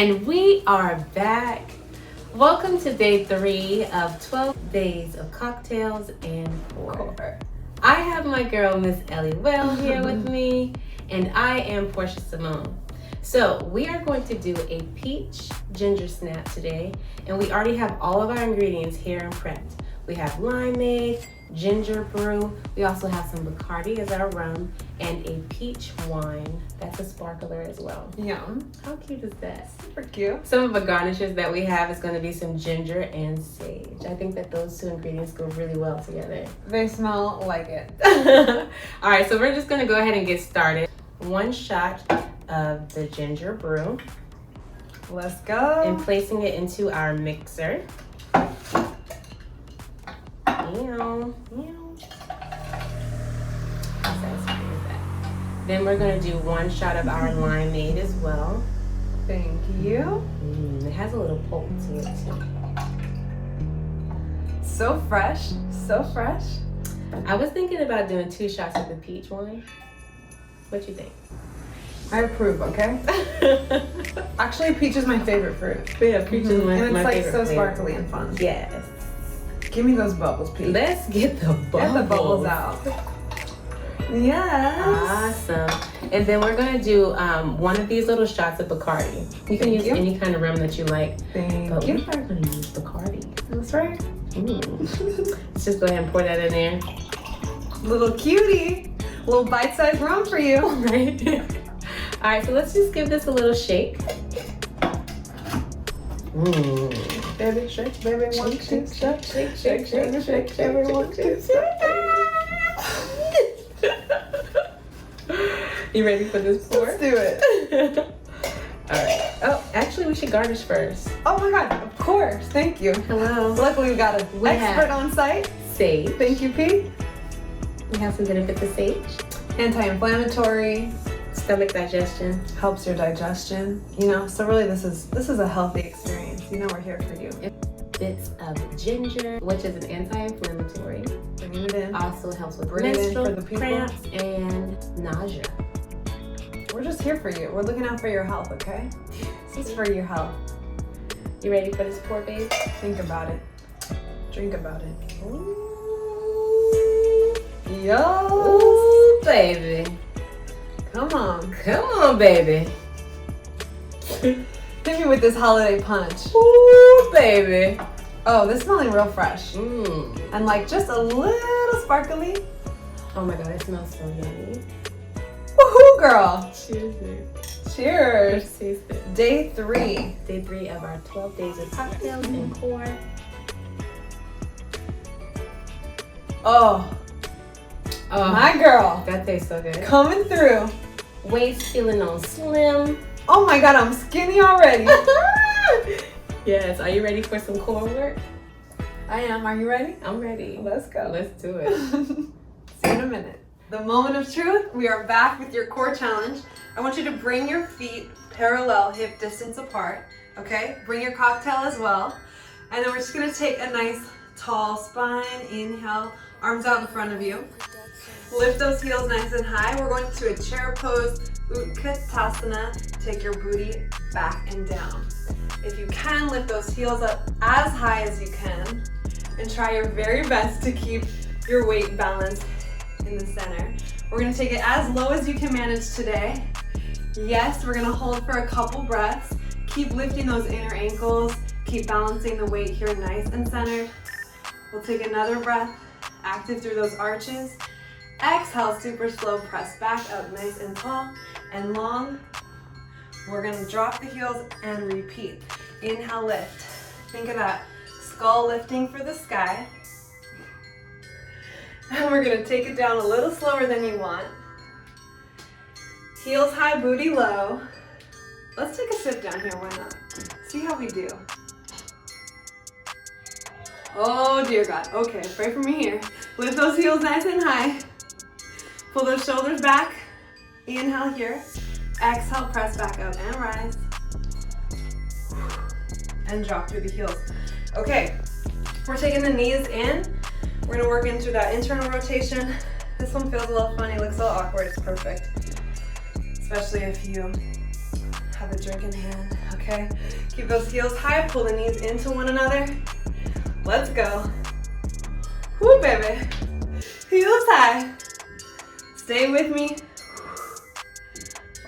And we are back. Welcome to day 3 of 12 days of cocktails and pour. I have my girl, Miss Ellie Well, here with me, and I am Portia Simone. So we are going to do a peach ginger snap today, and we already have all of our ingredients here and prepped. We have limeade, ginger brew, we also have some Bacardi as our rum, and a peach wine. That's a sparkler as well. Yum. How cute is that? Super cute. Some of the garnishes that we have is going to be some ginger and sage. I think that those two ingredients go really well together. They smell like it. All right, so we're just going to go ahead and get started. 1 shot of the ginger brew. Let's go. And placing it into our mixer. Then we're going to do 1 shot of our limeade as well. Thank you. It has a little pulp to it too. So fresh, so fresh. I was thinking about doing 2 shots of the peach wine. What you think? I approve, okay? Actually, peach is my favorite fruit. Yeah, peach is my And it's like favorite so flavor. sparkly and fun. Yes. Give me those bubbles, Peach. Let's get the bubbles. Get the bubbles out. Yes. Awesome. And then we're going to do 1 of these little shots of Bacardi. You can use any kind of rum that you like. Thank you. We are going to use Bacardi. That's right. Let's just go ahead and pour that in there. Little cutie. Little bite-sized rum for you. Right. All right, so let's just give this a little shake. Baby, shake, baby, 1, 2, step. Shake, shake, shake, shake, baby, 1, 2, step. You ready for this pour? Let's do it. All right. Oh, actually, we should garnish first. Oh my God, of course. Thank you. Hello. Luckily, we got an expert on site. Sage. Thank you, Pete. We have some benefits of sage. Anti-inflammatory, Stomach digestion. helps your digestion. You know, so really, this is a healthy experience. You know, we're here for you. Bits of ginger, which is an anti-inflammatory. Bringing it in. Also helps with Bring it in menstrual for the people. cramps and nausea. We're just here for you. We're looking out for your health, okay? This is for your health. You ready for this pour, babe? Think about it. Drink about it. Ooh. Yo, Ooh, baby. come on. Come on, baby. Hit me with this holiday punch. Ooh, baby. Oh, this is smelling real fresh. And like just a little sparkly. Oh my God, it smells so yummy. Woohoo, girl. Cheers, babe. Cheers. Let's taste it. Day 3. Day 3 of our 12 days of cocktails and pour. Oh, my girl. That tastes so good. Coming through. Waist feeling on slim. Oh my God, I'm skinny already. Yes, are you ready for some core work? I am. Are you ready? I'm ready. Let's go. Let's do it. See you in a minute. The moment of truth. We are back with your core challenge. I want you to bring your feet parallel, hip distance apart. Okay? Bring your cocktail as well. And then we're just going to take a nice tall spine. Inhale, arms out in front of you. Lift those heels nice and high. We're going to a chair pose, Utkatasana. Take your booty back and down. If you can, lift those heels up as high as you can and try your very best to keep your weight balanced in the center. We're going to take it as low as you can manage today. Yes, we're going to hold for a couple breaths. Keep lifting those inner ankles. Keep balancing the weight here nice and centered. We'll take another breath, active through those arches. Exhale, super slow, press back up nice and tall and long. We're gonna drop the heels and repeat. Inhale, lift. Think of that skull lifting for the sky. And we're gonna take it down a little slower than you want. Heels high, booty low. Let's take a sip down here, why not? See how we do. Oh dear God, okay, pray for me here. Lift those heels nice and high. Pull those shoulders back. Inhale here. Exhale, press back up and rise. And drop through the heels. Okay, we're taking the knees in. We're gonna work into that internal rotation. This one feels a little funny, looks a little awkward, it's perfect. Especially if you have a drink in hand, okay? okay? Keep those heels high, pull the knees into one another. Let's go. Woo, baby. Heels high. Stay with me.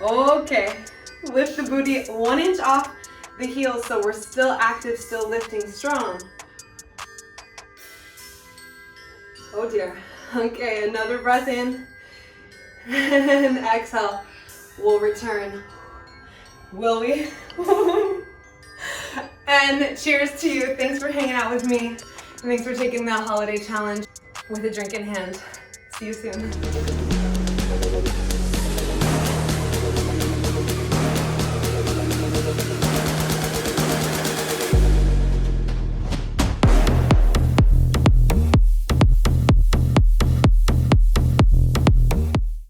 Okay. Lift the booty 1 inch off the heels so we're still active, still lifting strong. Oh dear. Okay, another breath in. And exhale. We'll return. Will we? And cheers to you. Thanks for hanging out with me. And thanks for taking that holiday challenge with a drink in hand. See you soon.